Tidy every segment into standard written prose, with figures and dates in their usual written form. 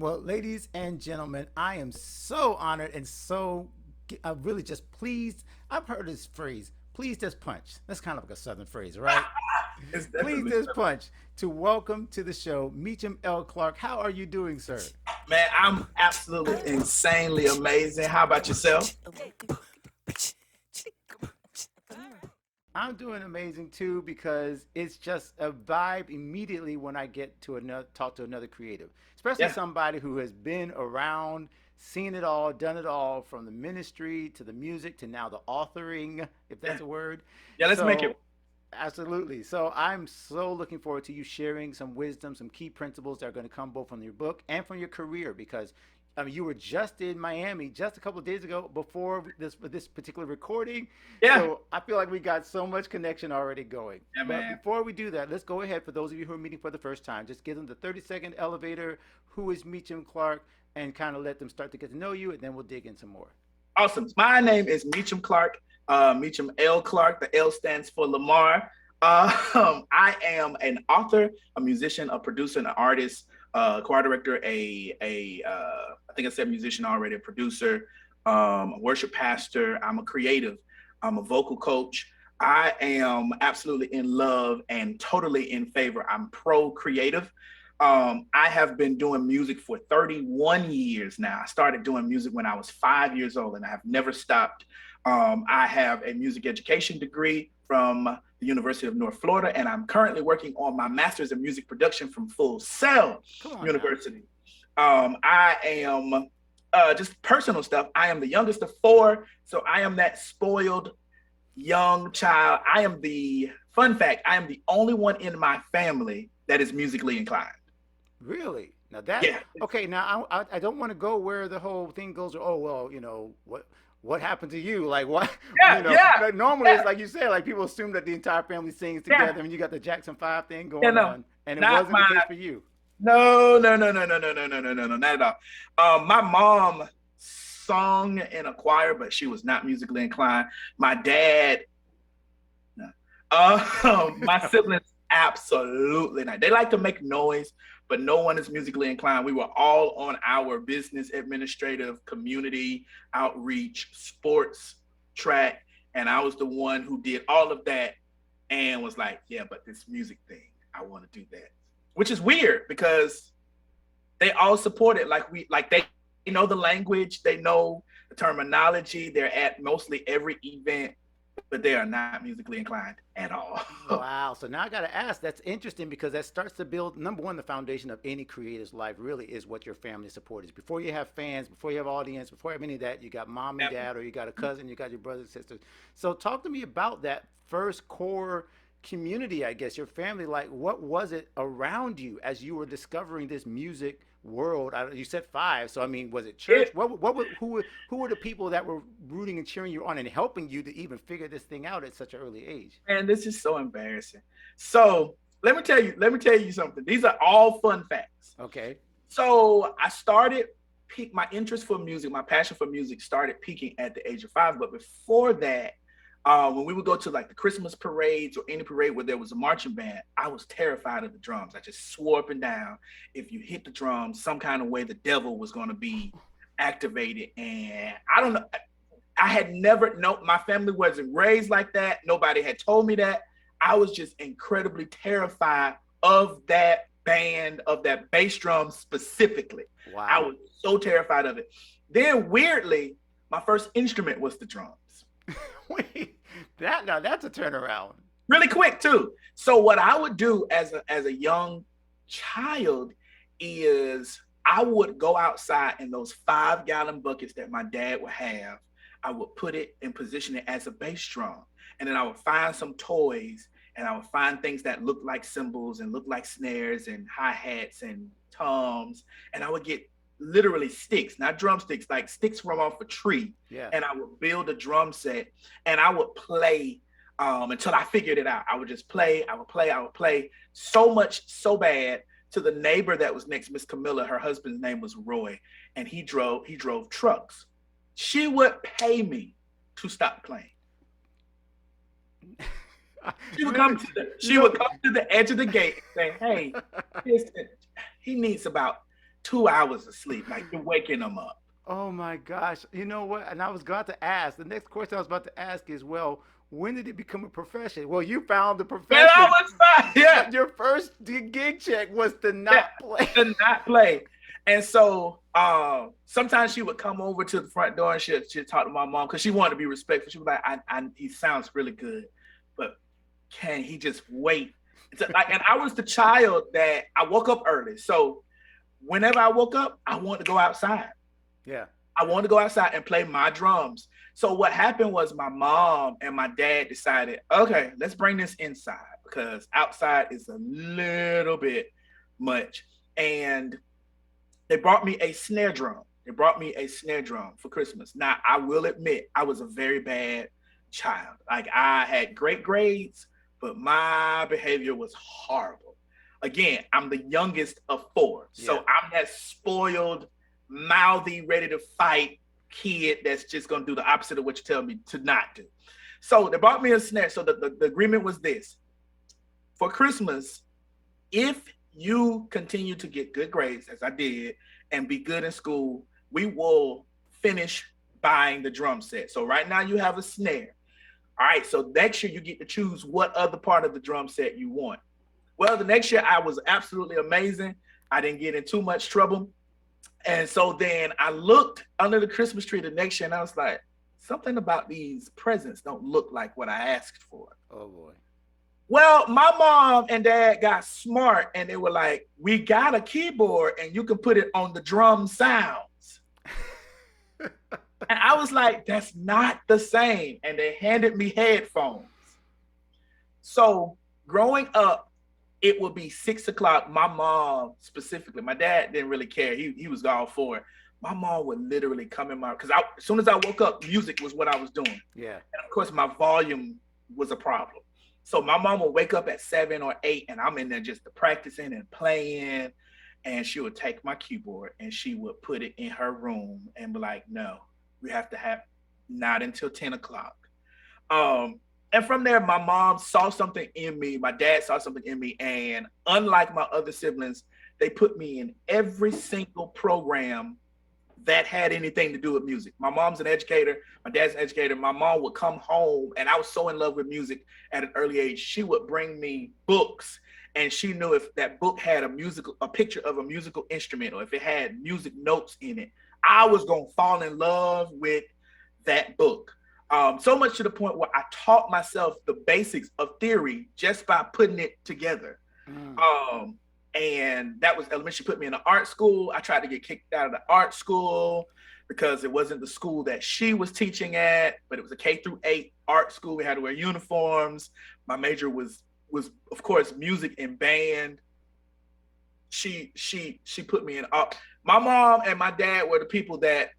Well, ladies and gentlemen, I am so honored and so really just pleased. I've heard this phrase, pleased as punch. That's kind of like a southern phrase, right? It's Pleased definitely as punch to welcome to the show Meachum L. Clarke. How are you doing, sir? man. I'm absolutely insanely amazing. How about yourself? I'm doing amazing too because it's just a vibe immediately when I get to another talk to another creative, especially Yeah, somebody who has been around, seen it all, done it all, from the ministry to the music to now the authoring, if yeah, that's a word. yeah. Let's make it. So, absolutely. So I'm so looking forward to you sharing some wisdom, some key principles that are going to come both from your book and from your career because I mean, you were just in Miami just a couple of days ago before this particular recording, Yeah, so I feel like we got so much connection already going. yeah, But man. before we do that, let's go ahead for those of you who are meeting for the first time. Just give them the 30-second elevator. Who is Meachum Clarke? And kind of let them start to get to know you, and then we'll dig in some more. Awesome. My name is Meachum Clarke. Meachum L. Clarke. The L stands for Lamar. I am an author, a musician, a producer, an artist, choir director, I think I said musician already, a producer, a worship pastor. I'm a creative. I'm a vocal coach. I am absolutely in love and totally in favor. I'm pro creative. I have been doing music for 31 years now. I started doing music when I was 5 years old, and I have never stopped. I have a music education degree from the University of North Florida, and I'm currently working on my master's in music production from Full Sail Come on now. University. I am just personal stuff. I am the youngest of four, so I am that spoiled young child. I am the fun fact. I am the only one in my family that is musically inclined. Really? Now that Yeah, okay? Now I don't want to go where the whole thing goes. Oh well, what happened to you? Like what yeah, yeah, normally yeah, it's like you said, like people assume that the entire family sings yeah. together, and you got the Jackson 5 thing Yeah, going no, on, and it not wasn't the my. case for you. No, no, no, no, no, no, no, no, no, no, no, not at all. My mom sung in a choir, but she was not musically inclined. My dad, no. My siblings, absolutely not. They like to make noise, but no one is musically inclined. We were all on our business, administrative, community, outreach, sports track, and I was the one who did all of that and was like, yeah, but this music thing, I want to do that. Which is weird because they all support it. They know the language, they know the terminology. They're at mostly every event, but they are not musically inclined at all. Wow. So now I got to ask. That's interesting because that starts to build. Number one, the foundation of any creator's life really is what your family support is. Before you have fans, before you have audience, before you have any of that, you got mom and dad, or you got a cousin, you got your brothers and sisters. So talk to me about that first core community, I guess, your family. Like, what was it around you as you were discovering this music world? You said five, so I mean, was it church? It Who were the people that were rooting and cheering you on and helping you to even figure this thing out at such an early age? Man, this is so embarrassing. So let me tell you something. These are all fun facts. Okay. So I started peak my interest for music, my passion for music started peaking at the age of 5. But before that, when we would go to like the Christmas parades or any parade where there was a marching band, I was terrified of the drums. I just swore up and down if you hit the drums, some kind of way the devil was going to be activated. And I don't know. I had never, no, my family wasn't raised like that. Nobody had told me that. I was just incredibly terrified of that band, of that bass drum specifically. I Wow. was so terrified of it. Then weirdly, my first instrument was the drums. Wait, that now that's a turnaround. Really quick too. So what I would do as a young child is I would go outside in those 5 gallon buckets that my dad would have. I would put it and position it as a bass drum. And then I would find some toys and I would find things that looked like cymbals and looked like snares and hi-hats and toms. And I would get literally sticks, not drumsticks, like sticks from off a tree. Yeah. And I would build a drum set and I would play until I figured it out. I would just play, I would play so much, so bad to the neighbor that was next, Miss Camilla. Her husband's name was Roy, and he drove trucks. She would pay me to stop playing. She would Let me, come to the you she know, would come to the edge of the gate and say, "Hey, listen, he needs about 2 hours of sleep. Like you're waking them up. Oh my gosh. You know what? And I was about to ask, the next question I was about to ask is, well, when did it become a profession? Well, you found the Man, I profession, was fine. Yeah, but your first gig check was to yeah. not play. To not play. And so sometimes she would come over to the front door and she'd talk to my mom because she wanted to be respectful. She was like, he sounds really good, but can he just wait? And I was the child that I woke up early. So whenever I woke up, I wanted to go outside. Yeah. I wanted to go outside and play my drums. So what happened was my mom and my dad decided, okay, let's bring this inside because outside is a little bit much. And they brought me a snare drum. They brought me a snare drum for Christmas. Now, I will admit, I was a very bad child. Like, I had great grades, but my behavior was horrible. Again, I'm the youngest of four. So Yeah. I'm that spoiled, mouthy, ready to fight kid that's just going to do the opposite of what you tell me to not do. So they brought me a snare. So the agreement was this. For Christmas, if you continue to get good grades, as I did, and be good in school, we will finish buying the drum set. So right now you have a snare. All right, so next year you get to choose what other part of the drum set you want. Well, the next year I was absolutely amazing. I didn't get in too much trouble. And so then I looked under the Christmas tree the next year and I was like, something about these presents don't look like what I asked for. Oh boy. Well, my mom and dad got smart and they were like, we got a keyboard and you can put it on the drum sounds. And I was like, that's not the same. And they handed me headphones. So growing up, it would be 6 o'clock. My mom specifically, my dad didn't really care. He was all for it. My mom would literally come in my, because as soon as I woke up, music was what I was doing. Yeah. And of course, my volume was a problem. So my mom would wake up at 7 or 8 and I'm in there just practicing and playing. And she would take my keyboard and she would put it in her room and be like, no, we have to have not until 10 o'clock. And from there, my mom saw something in me. My dad saw something in me. And unlike my other siblings, they put me in every single program that had anything to do with music. My mom's an educator. My dad's an educator. My mom would come home and I was so in love with music at an early age. She would bring me books and she knew if that book had a picture of a musical instrument or if it had music notes in it, I was going to fall in love with that book. So much to the point where I taught myself the basics of theory just by putting it together. And that was elementary. She put me in an art school. I tried to get kicked out of the art school because it wasn't the school that she was teaching at, but it was a K-8 art school. We had to wear uniforms. My major was of course music and band. She put me in art. My mom and my dad were the people that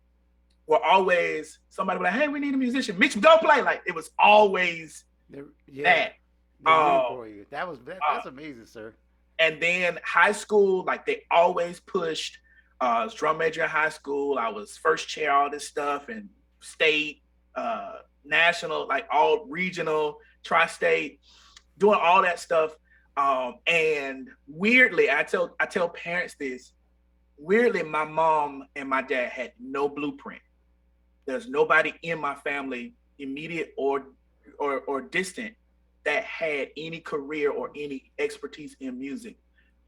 were always, somebody was like, hey, we need a musician. Meachum, go play. Like it was always that. For you. That's amazing, sir. And then high school, like they always pushed. I was drum major in high school. I was first chair, all this stuff, and state, national, like all regional, tri-state, doing all that stuff. And weirdly, I tell parents this. Weirdly, my mom and my dad had no blueprint. There's nobody in my family, immediate or distant, that had any career or any expertise in music.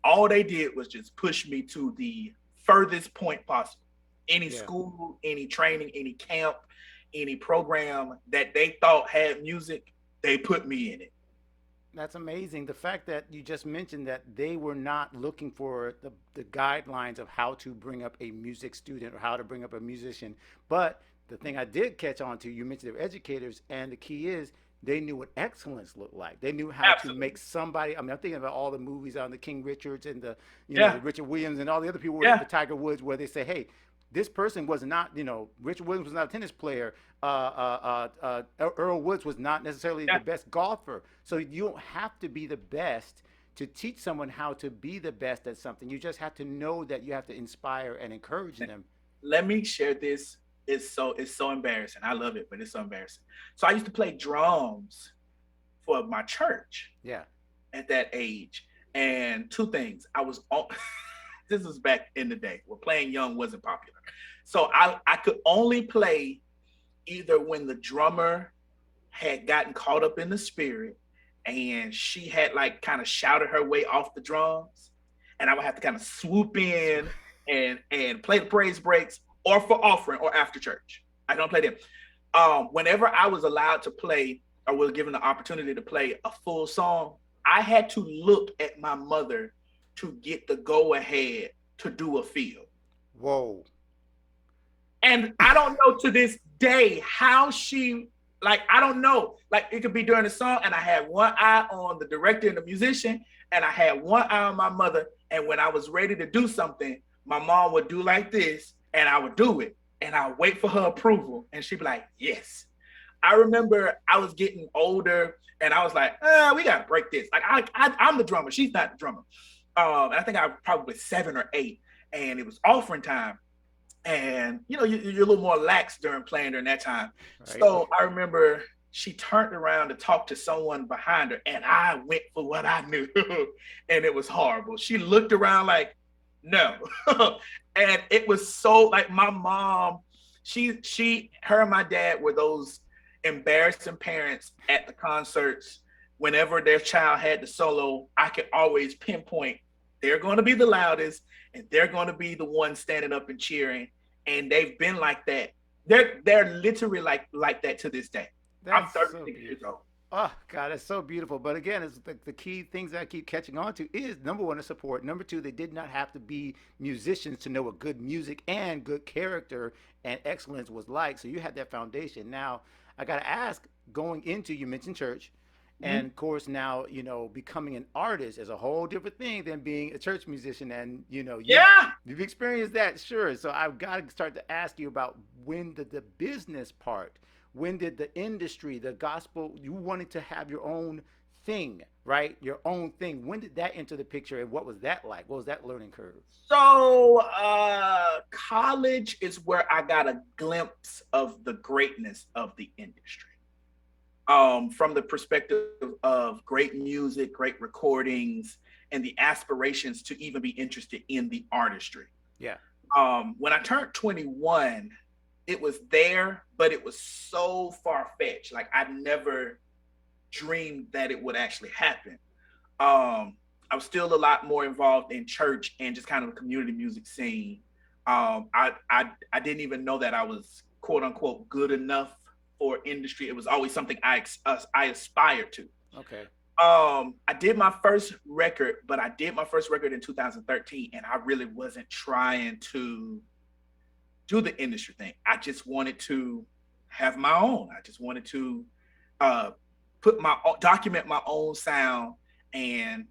All they did was just push me to the furthest point possible. Any school, any training, any camp, any program that they thought had music, they put me in it. That's amazing. The fact that you just mentioned that they were not looking for the guidelines of how to bring up a music student or how to bring up a musician. But the thing I did catch on to, you mentioned they were educators, and the key is they knew what excellence looked like. They knew how to make somebody. I mean, I'm thinking about all the movies on the King Richards and the the Richard Williams and all the other people, the Tiger Woods, where they say, hey, this person was not, Richard Williams was not a tennis player. Earl Woods was not necessarily the best golfer. So you don't have to be the best to teach someone how to be the best at something. You just have to know that you have to inspire and encourage them. Let me share this. It's so embarrassing. I love it, but it's so embarrassing. So I used to play drums for my church. Yeah. At that age, and two things. I was on. this was back in the day where playing young wasn't popular. So I could only play either when the drummer had gotten caught up in the spirit and she had like kind of shouted her way off the drums, and I would have to kind of swoop in and play the praise breaks, or for offering or after church. I don't play them. Whenever I was allowed to play or was given the opportunity to play a full song, I had to look at my mother to get the go ahead to do a field. Whoa. And I don't know to this day how she, like, I don't know. Like, it could be during the song, and I had one eye on the director and the musician, and I had one eye on my mother. And when I was ready to do something, my mom would do like this, and I would do it. And I would wait for her approval, and she'd be like, yes. I remember I was getting older, and I was like, we got to break this. Like, I'm the drummer. She's not the drummer. And I think I was probably 7 or 8, and it was offering time. And, you know, you're a little more lax during playing during that time. Right. So I remember she turned around to talk to someone behind her, and I went for what I knew. And it was horrible. She looked around like, no. And it was so, like, my mom, her and my dad were those embarrassing parents at the concerts. Whenever their child had the solo, I could always pinpoint they're going to be the loudest, and they're going to be the one standing up and cheering. And they've been like that. They're literally like that to this day. That's I'm 36 years old. Oh God, it's so beautiful. But again, it's the key things that I keep catching on to is, number one, the support. Number two, they did not have to be musicians to know what good music and good character and excellence was like. So you had that foundation. Now I got to ask, going into, you mentioned church. And of course, now, you know, becoming an artist is a whole different thing than being a church musician. And, you know, you've experienced that, sure. So I've got to start to ask you about when the business part, when did the industry, the gospel, you wanted to have your own thing, right? Your own thing. When did that enter the picture, and what was that like? What was that learning curve? So college is where I got a glimpse of the greatness of the industry. From the perspective of great music, great recordings, and the aspirations to even be interested in the artistry. Yeah. When I turned 21, it was there, but it was so far-fetched. Like, I never dreamed that it would actually happen. I was still a lot more involved in church and just kind of a community music scene. I didn't even know that I was, quote unquote, good enough for industry. It was always something I aspired to. Okay. I did my first record, but I did my first record in 2013, and I really wasn't trying to do the industry thing. I just wanted to have my own. I just wanted to document my own sound, and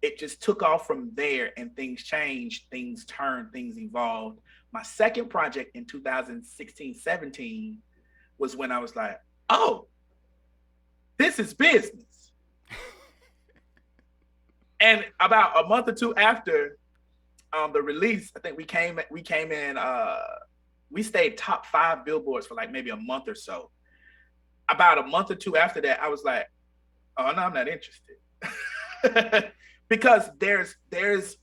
it just took off from there, and things changed, things turned, things evolved. My second project in 2016-17 was when I was like, oh, this is business. And about a month or two after the release, I think we came in, we stayed top 5 billboards for like maybe a month or so. About a month or two after that, I was like, oh no, I'm not interested. Because there's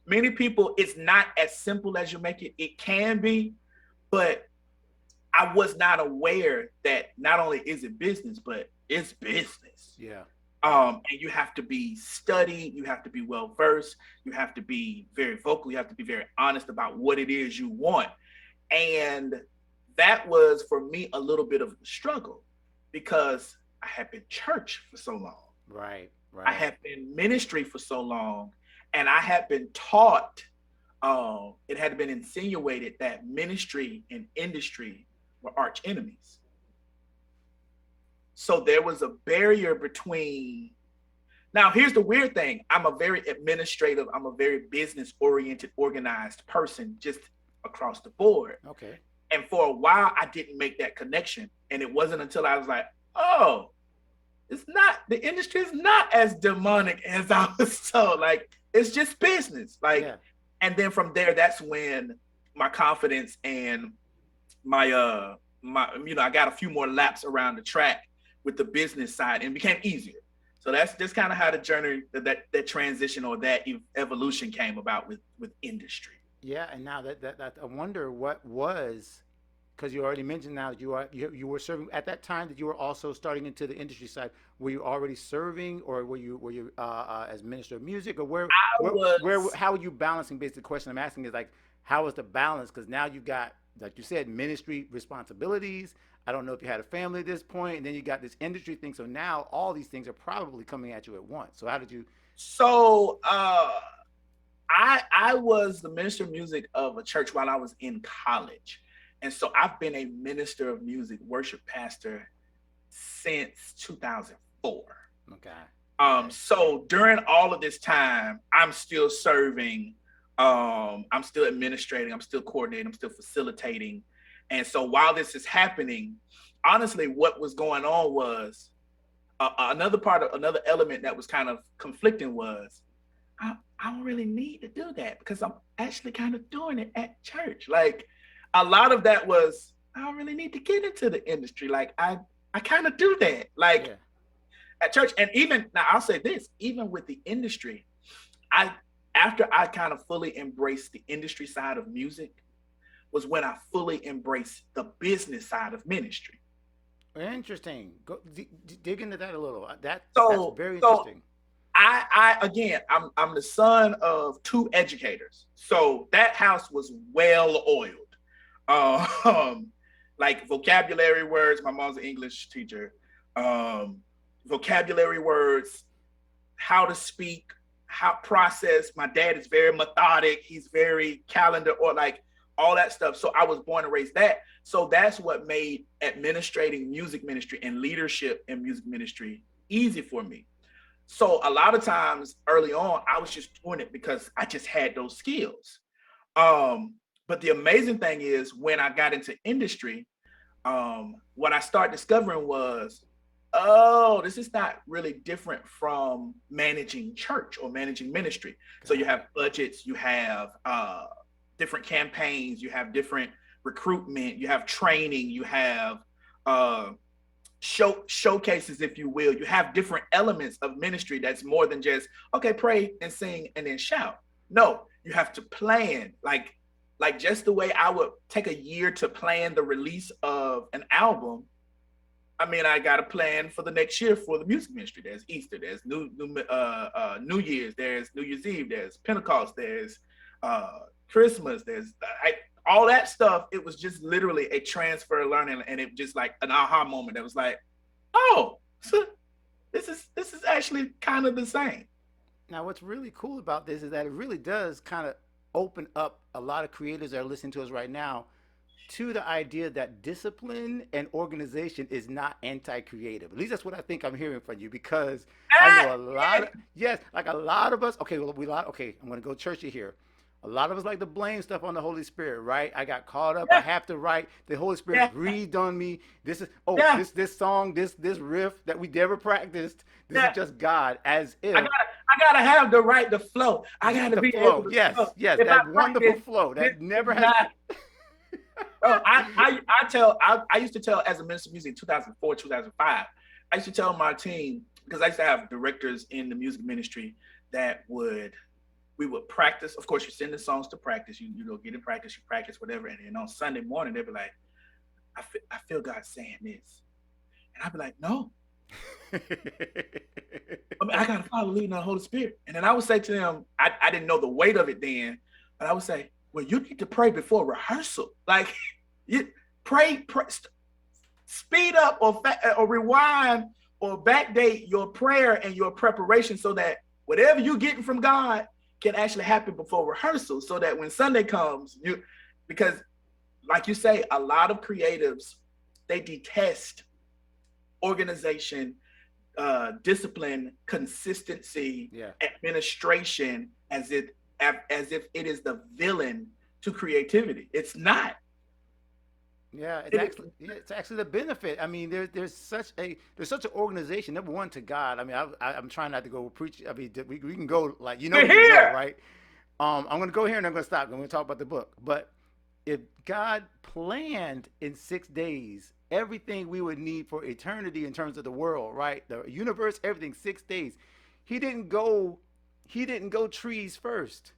many people, it's not as simple as you make it. It can be, but I was not aware that not only is it business, but it's business. Yeah. And you have to be studied, you have to be well versed, you have to be very vocal, you have to be very honest about what it is you want. And that was for me a little bit of a struggle, because I had been church for so long. Right. I had been ministry for so long, and I had been taught, it had been insinuated that ministry and industry were arch enemies. So there was a barrier between. Now, here's the weird thing. I'm a very administrative, I'm a very business-oriented, organized person, just across the board. Okay. And for a while, I didn't make that connection. And it wasn't until I was like, oh, the industry is not as demonic as I was told. Like, it's just business. Like, yeah. And then from there, that's when my confidence and my I got a few more laps around the track with the business side, and it became easier. So that's just kind of how the journey, that transition or that evolution came about with industry. Yeah, and now that I wonder what was, because you already mentioned now that you were serving at that time that you were also starting into the industry side. Were you already serving, or were you as minister of music, or I where was how are you balancing? Basically, the question I'm asking is like, how is the balance? Because now you've got, like you said, ministry responsibilities. I don't know if you had a family at this point, and then you got this industry thing. So now all these things are probably coming at you at once. So how did you? so I was the minister of music of a church while I was in college. And so I've been a minister of music, worship pastor since 2004. Okay, okay, So during all of this time, I'm still serving, I'm still administrating, I'm still coordinating, I'm still facilitating. And so while this is happening, honestly, what was going on was another element that was kind of conflicting was I don't really need to do that because I'm actually kind of doing it at church. Like a lot of that was I don't really need to get into the industry. Like I kind of do that. Like yeah. at church. And even now I'll say this, even with the industry, I after I kind of fully embraced the industry side of music was when I fully embraced the business side of ministry. Interesting. Go dig into that a little. That's So very so interesting. I again I'm the son of two educators. So that house was well oiled. Um like vocabulary words, my mom's an English teacher. Um vocabulary words, how to speak, how process. My dad is very methodic. He's very calendar or like all that stuff. So I was born and raised that. So that's what made administrating music ministry and leadership in music ministry easy for me. So a lot of times early on, I was just doing it because I just had those skills. Um, but the amazing thing is when I got into industry, what I started discovering was, oh, this is not really different from managing church or managing ministry. So you Got have it. budgets, you have different campaigns, you have different recruitment, you have training, you have uh, showcases, if you will. You have different elements of ministry that's more than just okay, pray and sing and then shout. No, you have to plan like just the way I would take a year to plan the release of an album. I mean, I got a plan for the next year for the music ministry. There's Easter, there's New Year's, there's New Year's Eve, there's Pentecost, there's Christmas, there's all that stuff. It was just literally a transfer learning, and it just like an aha moment. That was like, oh, so this is actually kind of the same. Now, what's really cool about this is that it really does kind of open up a lot of creators that are listening to us right now to the idea that discipline and organization is not anti-creative. At least that's what I think I'm hearing from you, because I know a lot of, yes, like a lot of us. Okay, well, okay, I'm going to go churchy here. A lot of us like to blame stuff on the Holy Spirit, right? I got caught up. I Yeah, have to write. The Holy Spirit yeah, breathed on me. This is yeah, this song, this riff that we never practiced. This is yeah. just God, as I if gotta, I gotta have the right to flow. I gotta the be able flow. to Yes, flow. yes, If I that wonderful practice, flow this that never is has. not. Bro, I used to tell as a minister of music in 2004, 2005. I used to tell my team because I used to have directors in the music ministry that we would practice. Of course, you send the songs to practice. You know, get in practice, you practice whatever, and then on Sunday morning they'd be like, I feel God saying this, and I'd be like, no, I mean, I gotta follow the leading of the Holy Spirit. And then I would say to them, I didn't know the weight of it then, but I would say, well, you need to pray before rehearsal. Like you pray, speed up or rewind or backdate your prayer and your preparation so that whatever you're getting from God can actually happen before rehearsal. So that when Sunday comes, because like you say, a lot of creatives, they detest organization, discipline, consistency, Yeah. administration as if it is the villain to creativity. It's not. Yeah, It, it's actually the benefit. I mean, there's such an organization. Number one, to God. I mean, I'm trying not to go preach. I mean, we can go like we're we can go here. right. I'm gonna go here and I'm gonna stop. I'm gonna talk about the book. But if God planned in 6 days everything we would need for eternity in terms of the world, right? The universe, everything, 6 days. He didn't go he didn't go trees first.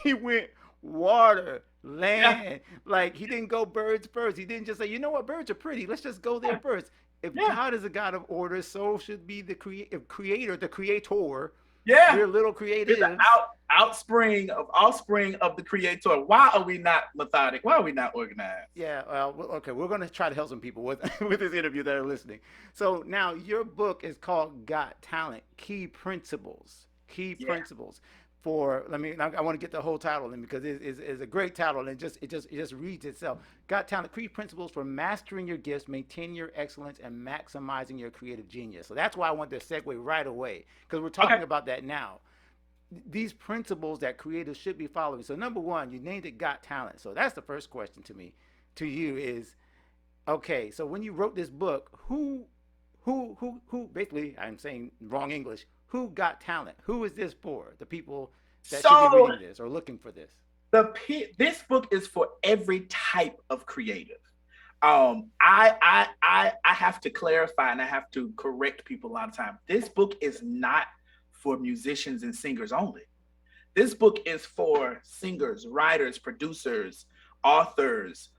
He went water, Yeah, land. Like he didn't go birds first. He didn't just say, you know what, birds are pretty. Let's just go there yeah, first. If yeah, God is a God of order, so should be the creator, the creator. yeah. We're little We're the creatives. offspring of the creator. Why are we not methodic? Why are we not organized? Yeah, well, okay, we're going to try to help some people with with this interview that are listening. So now your book is called "Got Talent: Key Principles." Key Yeah. principles for. Let me. I want to get the whole title in because it's a great title and it just reads itself. Got Talent: Key Principles for Mastering Your Gifts, Maintaining Your Excellence, and Maximizing Your Creative Genius. So that's why I want to segue right away because we're Okay. talking about that now, these principles that creators should be following. So number one, you named it Got Talent. So that's the first question to you is, okay, so when you wrote this book, who basically, I'm saying wrong English, who got talent? Who is this for? The people that should be So reading this or looking for this. this book is for every type of creative. I have to clarify and I have to correct people a lot of time. This book is not for musicians and singers only. This book is for singers, writers, producers, authors,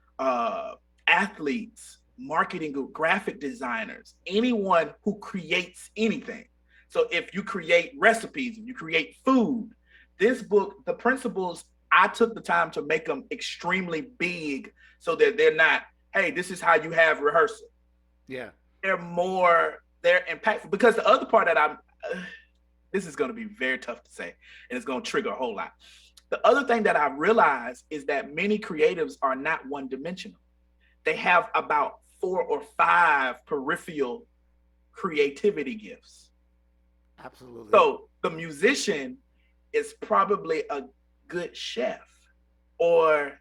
athletes, marketing, graphic designers, anyone who creates anything. So if you create recipes, if you create food, this book, the principles, I took the time to make them extremely big so that they're not, hey, this is how you have rehearsal. Yeah. They're impactful because the other part that this is going to be very tough to say and it's going to trigger a whole lot. The other thing that I realize is that many creatives are not one dimensional. They have about 4 or 5 peripheral creativity gifts. Absolutely. So the musician is probably a good chef, or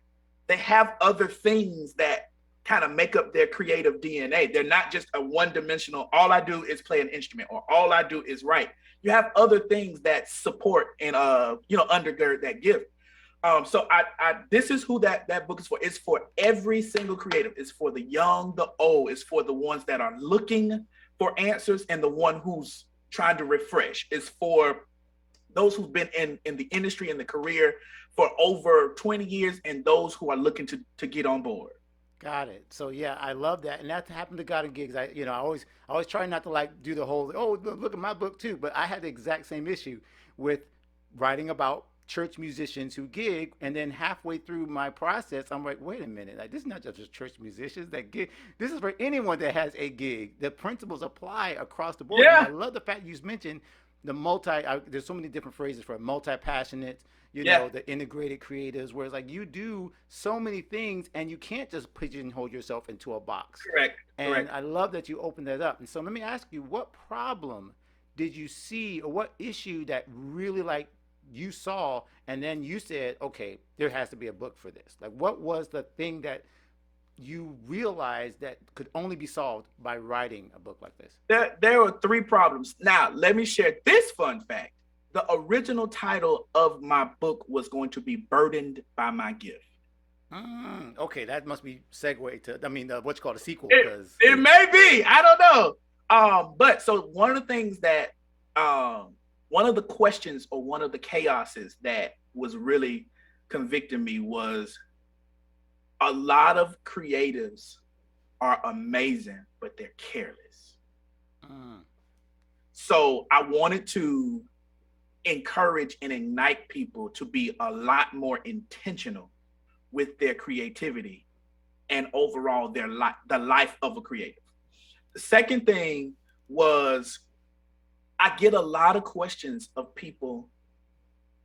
they have other things that kind of make up their creative DNA. They're not just a one dimensional, all I do is play an instrument or all I do is write. You have other things that support and undergird that gift. So this is who that book is for. It's for every single creative. It's for the young, the old. It's for the ones that are looking for answers and the one who's trying to refresh. It's for those who've been in the industry and the career for over 20 years and those who are looking to get on board. Got it. So yeah, I love that, and that happened to God in gigs. I always try not to like do the whole look at my book too, but I had the exact same issue with writing about church musicians who gig, and then halfway through my process, I'm like, wait a minute, like this is not just church musicians that gig. This is for anyone that has a gig. The principles apply across the board, and I Yeah, love the fact you mentioned the there's so many different phrases for multi passionate, yeah, the integrated creatives, where it's like you do so many things and you can't just pigeonhole yourself into a box. correct, And correct. I love that you opened that up. And so let me ask you, what problem did you see or what issue that really like you saw and then you said, okay, there has to be a book for this? Like what was the thing that you realized that could only be solved by writing a book like this? There were 3 problems. Now, let me share this fun fact. The original title of my book was going to be Burdened by My Gift. Okay, that must be segue to, I mean, what's called a sequel, It, because it may be. I don't know. But so one of the things that one of the questions or one of the chaoses that was really convicting me was a lot of creatives are amazing, but they're careless. mm, So I wanted to encourage and ignite people to be a lot more intentional with their creativity and overall the life of a creative. The second thing was I get a lot of questions of people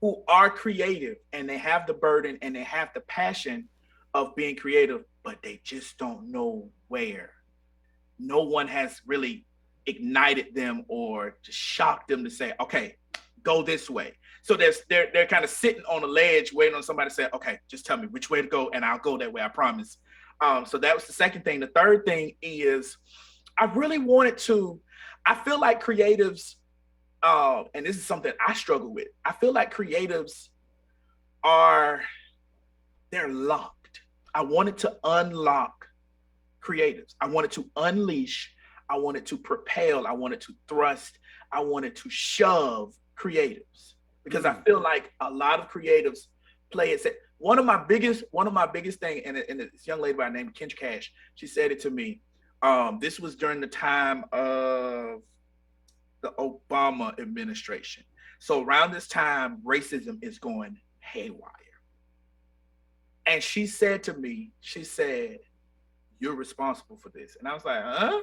who are creative and they have the burden and they have the passion of being creative, but they just don't know where. No one has really ignited them or just shocked them to say, okay, go this way. So they're kind of sitting on a ledge waiting on somebody to say, okay, just tell me which way to go and I'll go that way, I promise. So that was the second thing. The third thing is I really wanted to, I feel like creatives, and this is something I struggle with. I feel like creatives are, they're locked. I wanted to unlock creatives. I wanted to unleash, I wanted to propel, I wanted to thrust, I wanted to shove creatives because I Mm. feel like a lot of creatives play it. One of my biggest thing, and this young lady by the name of Kendra Cash, she said it to me. This was during the time of the Obama administration. So around this time, racism is going haywire. And she said to me, she said, "You're responsible for this." And I was like, "Huh?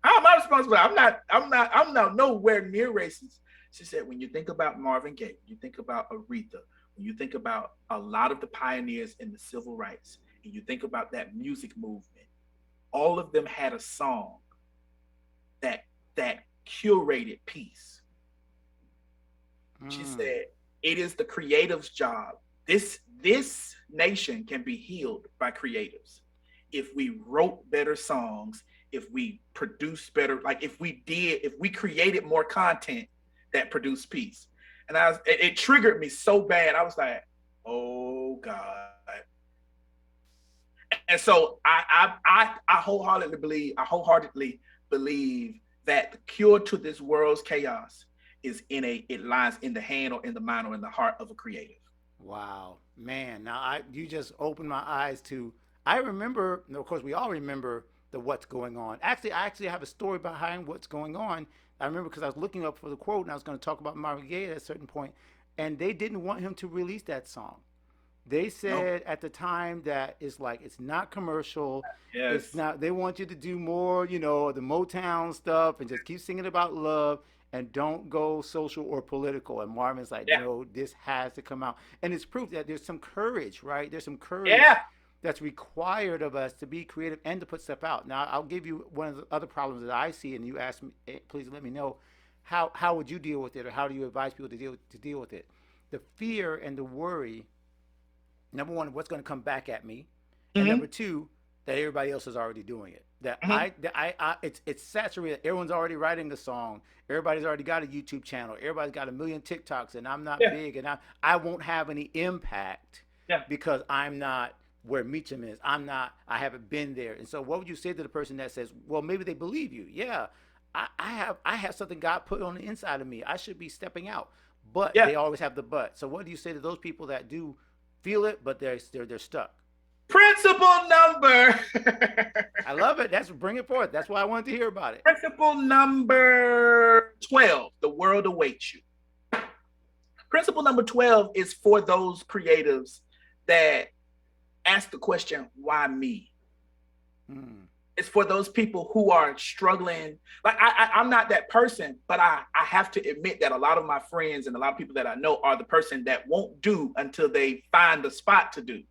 How am I responsible? I'm not nowhere near racist." She said, "When you think about Marvin Gaye, when you think about Aretha, when you think about a lot of the pioneers in the civil rights, and you think about that music movement, all of them had a song that that curated peace." She Mm. said, "It is the creative's job. This nation can be healed by creatives. If we wrote better songs, if we produced better, like if we created more content that produced peace." And it triggered me so bad. I was like, "Oh God." And so I wholeheartedly believe that the cure to this world's chaos is it lies in the hand or in the mind or in the heart of a creative. Wow, man! Now you just opened my eyes to. I remember, of course, we all remember the what's going on. Actually, I actually have a story behind what's going on. I remember because I was looking up for the quote, and I was going to talk about Marvin Gaye at a certain point, and they didn't want him to release that song. They No. said at the time that it's like it's not commercial. It's Yes. not. They want you to do more, the Motown stuff, and just keep singing about love and don't go social or political. And Marvin's like, Yeah. no, this has to come out, and it's proof that there's some courage, right? There's some courage Yeah. that's required of us to be creative and to put stuff out. Now, I'll give you one of the other problems that I see, and you asked me, please let me know how would you deal with it, or how do you advise people to deal with it? The fear and the worry, number one, what's going to come back at me, and number Mm-hmm. two, that everybody else is already doing it. Mm-hmm. It's saturated. Everyone's already writing a song. Everybody's already got a YouTube channel. Everybody's got a million TikToks, and I'm not Yeah. big, and I won't have any impact Yeah. because I'm not where Meachum is. I'm not. I haven't been there. And so, what would you say to the person that says, "Well, maybe they believe you"? Yeah, I have something God put on the inside of me. I should be stepping out, but Yeah. they always have the but. So, what do you say to those people that do feel it, but they're stuck? Principle number. I love it. That's bring it forth. That's why I wanted to hear about it. Principle number 12. The world awaits you. Principle number 12 is for those creatives that ask the question, why me? Hmm. It's for those people who are struggling. Like I'm not that person, but I have to admit that a lot of my friends and a lot of people that I know are the person that won't do until they find the spot to do.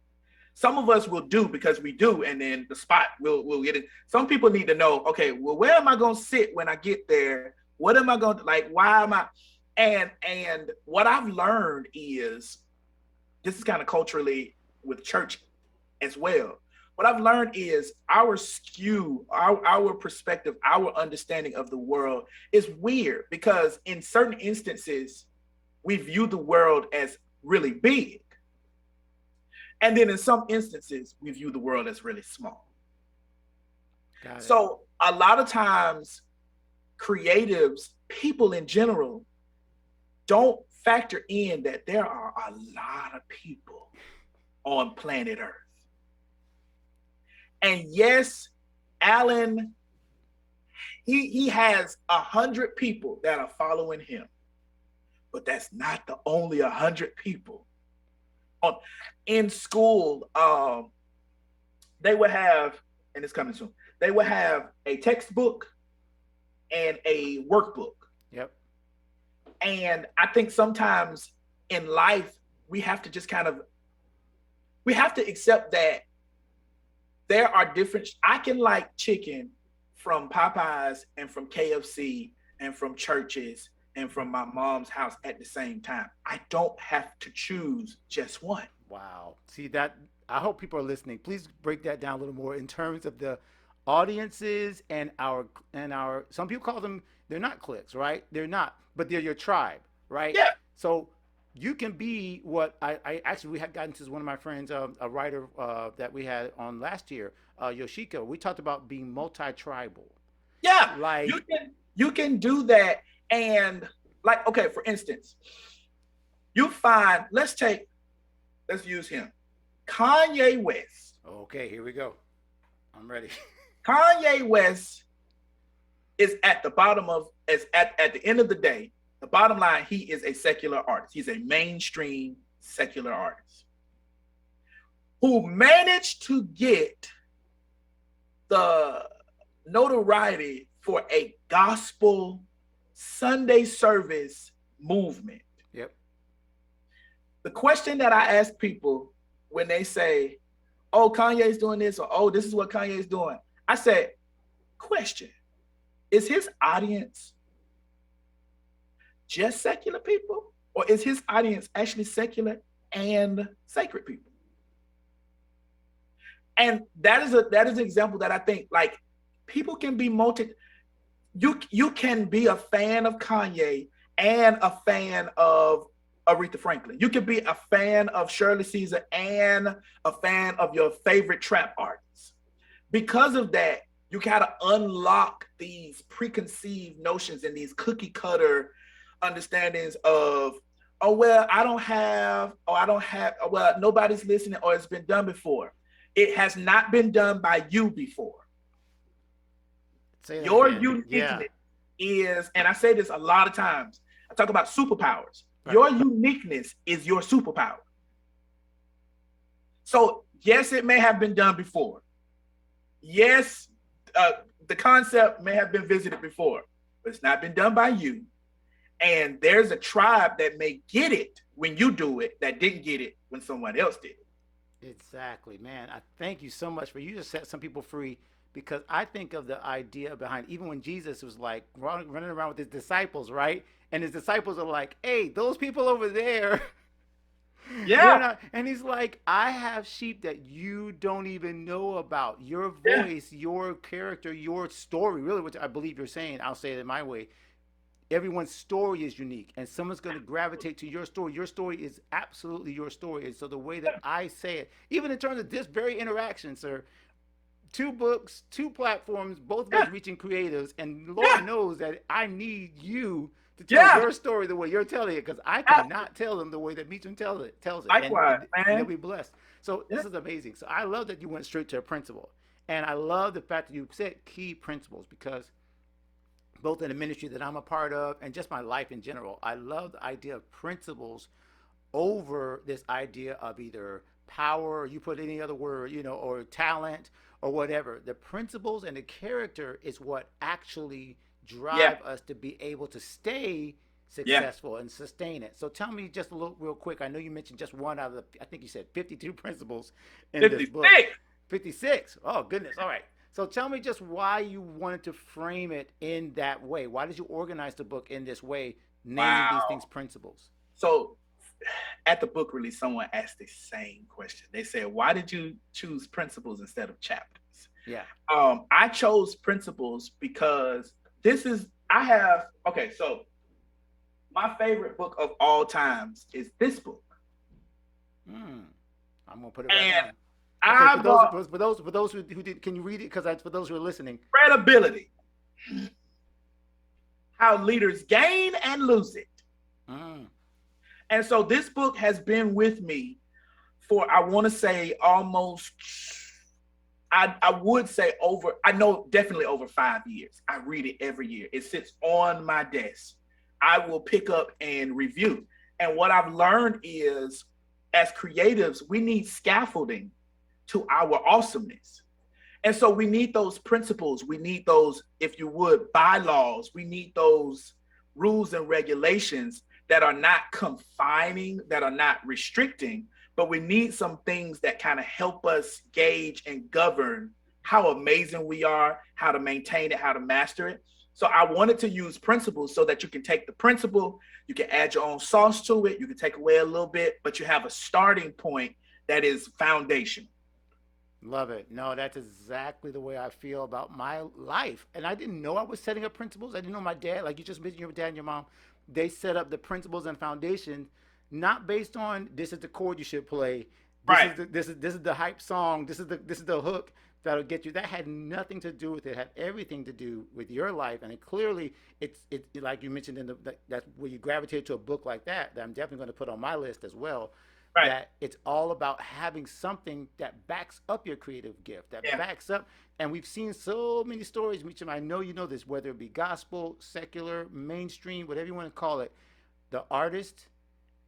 Some of us will do because we do, and then the spot will get it. Some people need to know, okay, well, where am I going to sit when I get there? What am I going to like? Why am I? And what I've learned is this is kind of culturally with church as well. What I've learned is our skew, our perspective, our understanding of the world is weird because in certain instances, we view the world as really big. And then in some instances, we view the world as really small. Got it. So a lot of times, creatives, people in general, don't factor in that there are a lot of people on planet Earth. And yes, Alan, he has 100 people that are following him, but that's not the only 100 people. On in school, they would have, and it's coming soon. They would have a textbook and a workbook. Yep. And I think sometimes in life we have to just kind of we have to accept that there are different. I can like chicken from Popeyes and from KFC and from churches and from my mom's house at the same time. I don't have to choose just one. Wow. See that? I hope people are listening. Please break that down a little more in terms of the audiences and our. Some people call them. They're not cliques, right? They're not, but they're your tribe, right? Yeah. So you can be what I actually we had gotten to one of my friends, a writer that we had on last year, Yoshiko. We talked about being multi-tribal. Yeah, Like, you can do that. And like, okay, for instance, you find, let's use him. Kanye West. okay, here we go. I'm ready. Kanye West is at the bottom of is at the end of the day, the bottom line, he is a secular artist. He's a mainstream secular artist who managed to get the notoriety for a gospel Sunday service movement. Yep. The question that I ask people when they say, "Oh, Kanye's doing this," or "Oh, this is what Kanye's doing," I said, "Question: Is his audience just secular people, or is his audience actually secular and sacred people?" And that is an example that I think, like, people can be multi. You can be a fan of Kanye and a fan of Aretha Franklin. You can be a fan of Shirley Caesar and a fan of your favorite trap artists. Because of that, you gotta unlock these preconceived notions and these cookie cutter understandings of, oh well, I don't have, well, nobody's listening, or it's been done before. It has not been done by you before. Say that Your again. Yeah. uniqueness is, and I say this a lot of times, I talk about superpowers. Right. Your uniqueness is your superpower. So, yes, it may have been done before. Yes, the concept may have been visited before, but it's not been done by you. And there's a tribe that may get it when you do it that didn't get it when someone else did it. Exactly, man. I thank you so much for you just set some people free because I think of the idea behind even when Jesus was like running around with his disciples, right? And his disciples are like, "Hey, those people over there, they're Yeah, not." And he's like, "I have sheep that you don't even know about. Your yeah, voice, your character, your story, really, which I believe you're saying. I'll say it in my way. Everyone's story is unique and someone's going to gravitate to your story is absolutely your story. And so the way that I say it, even in terms of this very interaction, sir, two books, two platforms, both of us yeah, reaching creatives, and Lord yeah, knows that I need you to tell yeah. your story the way you're telling it because I Absolutely. cannot tell them the way that Meachum tells it, and, Likewise, and and they'll man. be blessed. So Yeah, this is amazing. So I love that you went straight to a principle, and I love the fact that you said key principles because both in the ministry that I'm a part of and just my life in general. I love the idea of principles over this idea of either power, or you put any other word, or talent or whatever. The principles and the character is what actually yeah, drive us to be able to stay yeah. successful and sustain it. So tell me just a little real quick. I know you mentioned just one out of the I think you said 52 principles in this book. 56. 56. Oh, goodness. All right. So tell me just why you wanted to frame it in that way. Why did you organize the book in this way, naming these things Wow. principles? So at the book release, someone asked the same question. They said, "Why did you choose principles instead of chapters?" Yeah. I chose principles because this is I have okay. So my favorite book of all times is this book, Hmm. I'm gonna put it right and now. Okay, I bought for those who did, can you read it? Because for those who are listening. credibility: How Leaders Gain and Lose It. Mm. And so this book has been with me for, I want to say, almost, I would say over, I know definitely over 5 years. I read it every year. It sits on my desk. I will pick up and review. And what I've learned is, as creatives, we need scaffolding to our awesomeness. And so we need those principles. We need those, if you would, bylaws. We need those rules and regulations that are not confining, that are not restricting, but we need some things that kind of help us gauge and govern how amazing we are, how to maintain it, how to master it. So I wanted to use principles so that you can take the principle, you can add your own sauce to it, you can take away a little bit, but you have a starting point that is foundation. Love it. No, that's exactly the way I feel about my life. And I didn't know I was setting up principles. I didn't know my dad, like you just mentioned, your dad and your mom, they set up the principles and foundation not based on this is the chord you should play, Right. this is the hype song, this is the hook that'll get you. That had nothing to do with it. It had everything to do with your life, and it clearly it's like you mentioned in that's where you gravitate to a book like that I'm definitely going to put on my list as well. Right. That it's all about having something that backs up your creative gift, that Yeah. backs up. And we've seen so many stories, Meachum. I know you know this, whether it be gospel, secular, mainstream, whatever you want to call it. The artists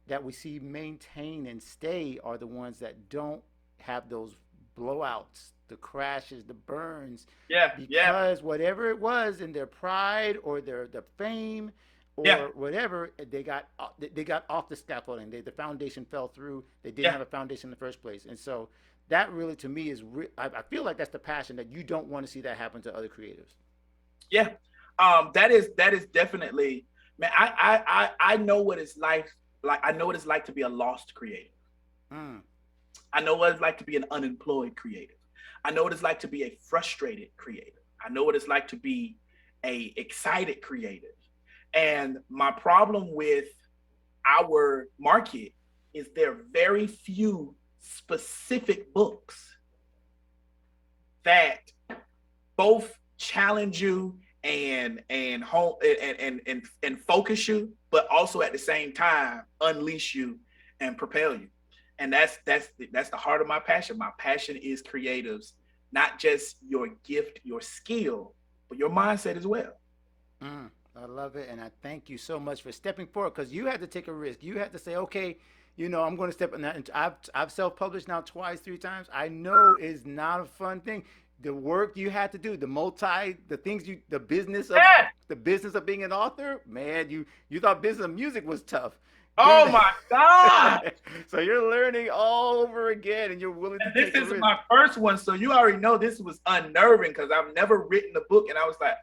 that we see maintain and stay are the ones that don't have those blowouts, the crashes, the burns, Yeah. Yeah. because whatever it was in their pride or their the fame Yeah. or whatever, they got off the scaffolding. The foundation fell through. They didn't Yeah. have a foundation in the first place, and so that really to me is I feel like that's the passion that you don't want to see that happen to other creatives. Yeah. That is definitely, man. I know what it's like. Like I know what it's like to be a lost creative. Mm, I know what it's like to be an unemployed creative. I know what it's like to be a frustrated creative. I know what it's like to be a excited creative. And my problem with our market is there are very few specific books that both challenge you and home and focus you, but also at the same time unleash you and propel you. And that's the heart of my passion. My passion is creatives, not just your gift, your skill, but your mindset as well. I love it, and I thank you so much for stepping forward because you had to take a risk. You had to say, okay, I'm going to step in that. And I've self-published now twice, 3 times. I know it's not a fun thing. The work you had to do, the things Yeah. the business of being an author, man. You thought business of music was tough. Getting Oh my God. that, so you're learning all over again, and you're willing to And this take a is risk. my first one, so you already know this was unnerving because I've never written a book, and I was like,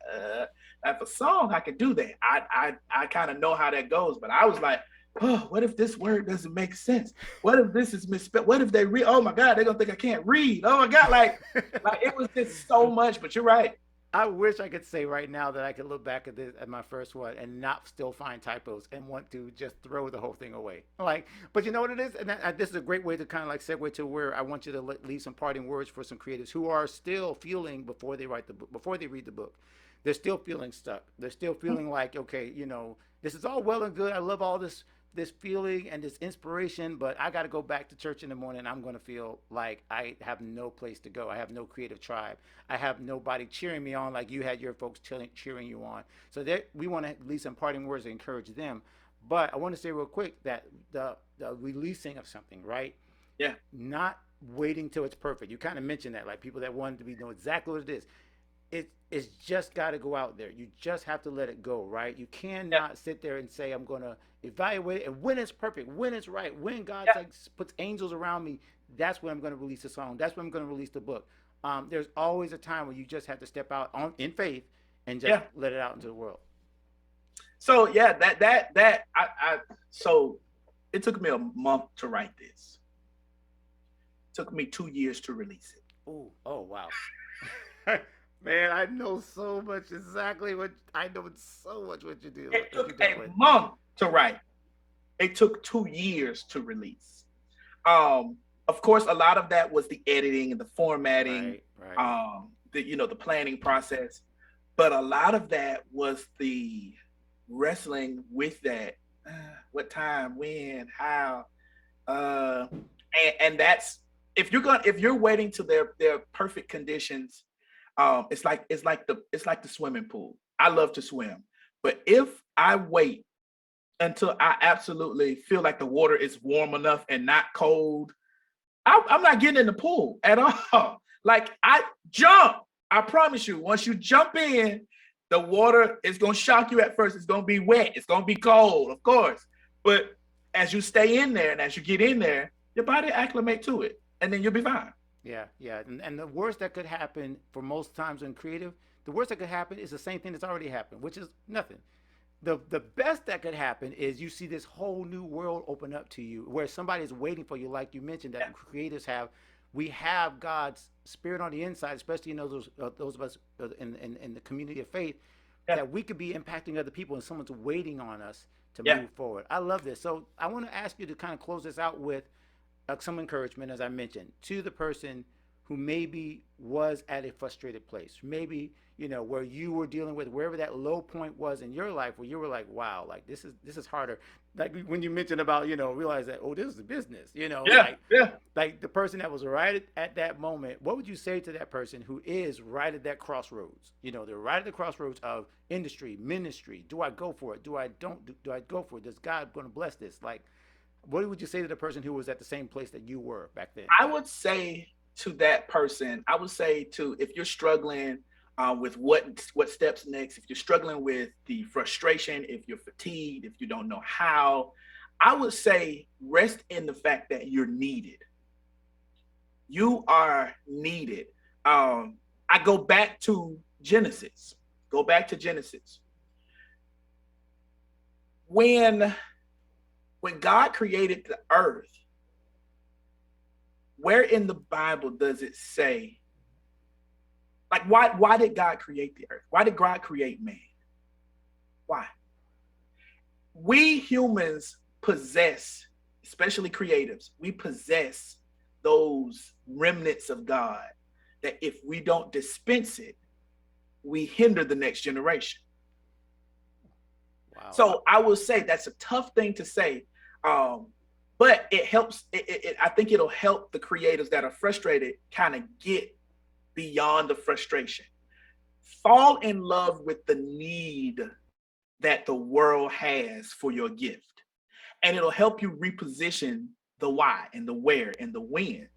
if a song I can do that. I kind of know how that goes, but I was like, oh, what if this word doesn't make sense? What if this is misspelled? What if they read? Oh my God, they're gonna think I can't read. Oh my God, like it was just so much. But you're right. I wish I could say right now that I could look back at this at my first one and not still find typos and want to just throw the whole thing away. Like, but you know what it is, and this is a great way to kind of like segue to where I want you to leave some parting words for some creatives who are still feeling before they write the book, before they read the book, they're still feeling stuck. They're still feeling like, okay, this is all well and good. I love all this feeling and this inspiration, but I got to go back to church in the morning. I'm going to feel like I have no place to go. I have no creative tribe. I have nobody cheering me on like you had your folks cheering you on. So that we want to leave some parting words to encourage them. But I want to say real quick that the releasing of something, right? Yeah, Not waiting till it's perfect. You kind of mentioned that, like people that wanted to know exactly what it is. It's just got to go out there. You just have to let it go, right? You yeah, cannot sit there and say I'm gonna evaluate it, and when it's perfect, when it's right, when God's yeah, like puts angels around me, that's when I'm gonna release a song. That's when I'm gonna release the book. There's always a time where you just have to step out in faith and just yeah. let it out into the world. So yeah, I so it took me a month to write this. It took me 2 years to release it. Ooh, oh wow. Man, I know so much exactly what I know so much what you do, It what you took dealt a with. month to write. It took 2 years to release. Um, of course, a lot of that was the editing and the formatting, Right, right. the planning process, but a lot of that was the wrestling with that. What time, when, how, and that's if you're waiting to their perfect conditions. It's like the swimming pool. I love to swim, but if I wait until I absolutely feel like the water is warm enough and not cold, I'm not getting in the pool at all. Like I jump. I promise you, once you jump in, the water is gonna shock you at first. It's gonna be wet. It's gonna be cold, of course. But as you stay in there and as you get in there, your body acclimate to it, and then you'll be fine. Yeah, yeah. And the worst that could happen for most times in creative, the worst that could happen is the same thing that's already happened, which is nothing. The best that could happen is you see this whole new world open up to you where somebody is waiting for you, like you mentioned Yeah, that creators have. We have God's spirit on the inside, especially in those of us in the community of faith, yeah, that we could be impacting other people and someone's waiting on us to Yeah. move forward. I love this. So I want to ask you to kind of close this out with some encouragement, as I mentioned, to the person who maybe was at a frustrated place, maybe where you were dealing with wherever that low point was in your life, where you were like, wow, like this is harder. Like when you mentioned about realize that, oh, this is a business, Yeah. Yeah. like the person that was right at that moment. What would you say to that person who is right at that crossroads? They're right at the crossroads of industry, ministry. Do I go for it? Do I don't? Do I go for it? Does God going to bless this? Like, what would you say to the person who was at the same place that you were back then? I would say to that person, I would say to, if you're struggling with what steps next, if you're struggling with the frustration, if you're fatigued, if you don't know how, I would say rest in the fact that you're needed. You are needed. I go back to Genesis. Go back to Genesis. When God created the earth, where in the Bible does it say, like, why did God create the earth? Why did God create man? Why? We humans possess, especially creatives, we possess those remnants of God that if we don't dispense it, we hinder the next generation. Wow. So I will say that's a tough thing to say. But it helps. I think it'll help the creators that are frustrated kind of get beyond the frustration. Fall in love with the need that the world has for your gift. And it'll help you reposition the why and the where and the when.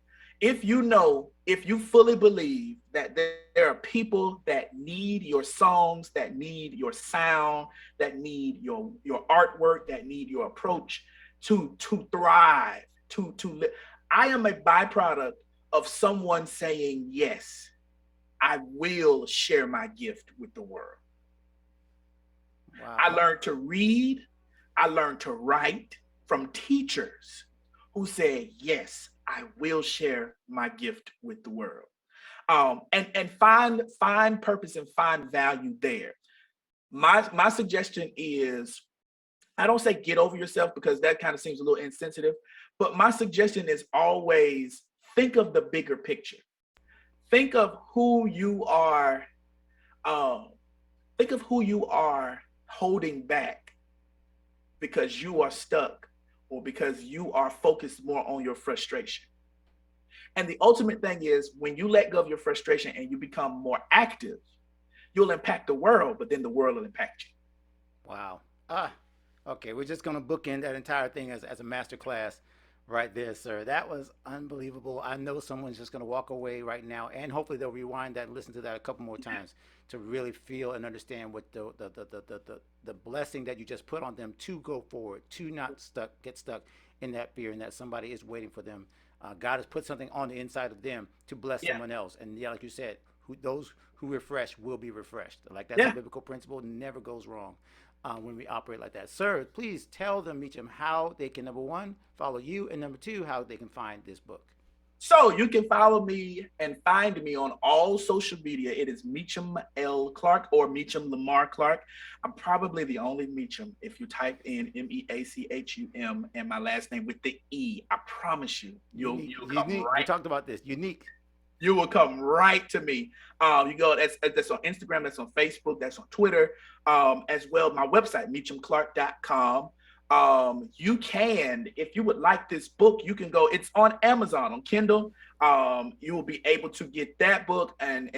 If you fully believe that there are people that need your songs, that need your sound, that need your artwork, that need your approach to thrive, I am a byproduct of someone saying, yes, I will share my gift with the world. Wow. I learned to read. I learned to write from teachers who said, yes, I will share my gift with the world. And find purpose and find value there. My suggestion is, I don't say get over yourself because that kind of seems a little insensitive, but my suggestion is always think of the bigger picture. Think of who you are. Um, think of who you are holding back because you are stuck or because you are focused more on your frustration. And the ultimate thing is when you let go of your frustration and you become more active, you'll impact the world, but then the world will impact you. Wow. Okay. We're just gonna bookend that entire thing as a master class right there, sir. That was unbelievable. I know someone's just gonna walk away right now, and hopefully they'll rewind that and listen to that a couple more times to really feel and understand what the blessing that you just put on them to go forward, to not get stuck in that fear, and that somebody is waiting for them. God has put something on the inside of them to bless Yeah. someone else, and yeah, like you said, those who refresh will be refreshed. Like that's a Yeah. biblical principle, never goes wrong when we operate like that. Sir, please tell them, Meachum, how they can, number one, follow you, and number two, how they can find this book. So you can follow me and find me on all social media. It is Meachum L. Clarke or Meachum Lamar Clarke. I'm probably the only Meachum if you type in Meachum and my last name with the E. I promise you, you'll come Unique. We right. talked about this. Unique. You will come right to me. You go, that's on Instagram, that's on Facebook, that's on Twitter, as well. My website, meachumclarke.com. You can, if you would like this book, you can go, it's on Amazon on Kindle. You will be able to get that book, and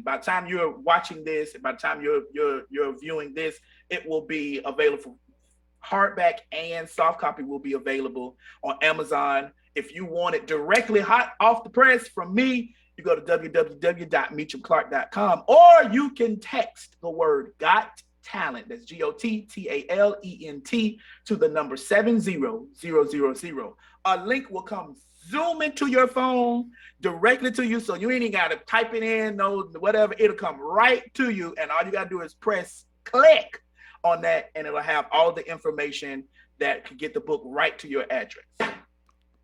by the time you're watching this, by the time you're viewing this, it will be available. Hardback and soft copy will be available on Amazon. If you want it directly hot off the press from me, you go to www.meachumclarke.com, or you can text the word "got talent," that's GOTTALENT, to the number 70000. A link will come zoom into your phone directly to you, so you ain't got to type it in, no whatever. It'll come right to you, and all you got to do is press click on that, and it'll have all the information that can get the book right to your address.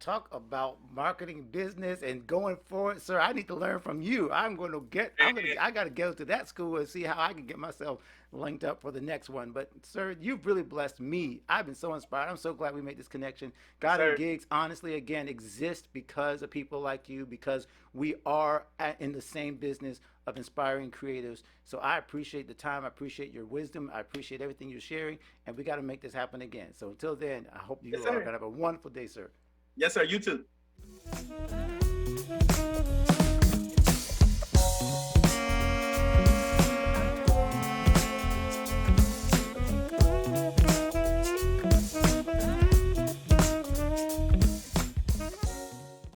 talk about marketing business and going forward, sir. I need to learn from you. I got to go to that school and see how I can get myself linked up for the next one. But sir, you've really blessed me. I've been so inspired. I'm so glad we made this connection. Yes, God and sir. Gigs, honestly, again, exist because of people like you, because we are in the same business of inspiring creatives. So I appreciate the time. I appreciate your wisdom. I appreciate everything you're sharing. And we got to make this happen again. So until then, I hope Yes, you are sir. going to have a wonderful day, sir. Yes, sir. You too.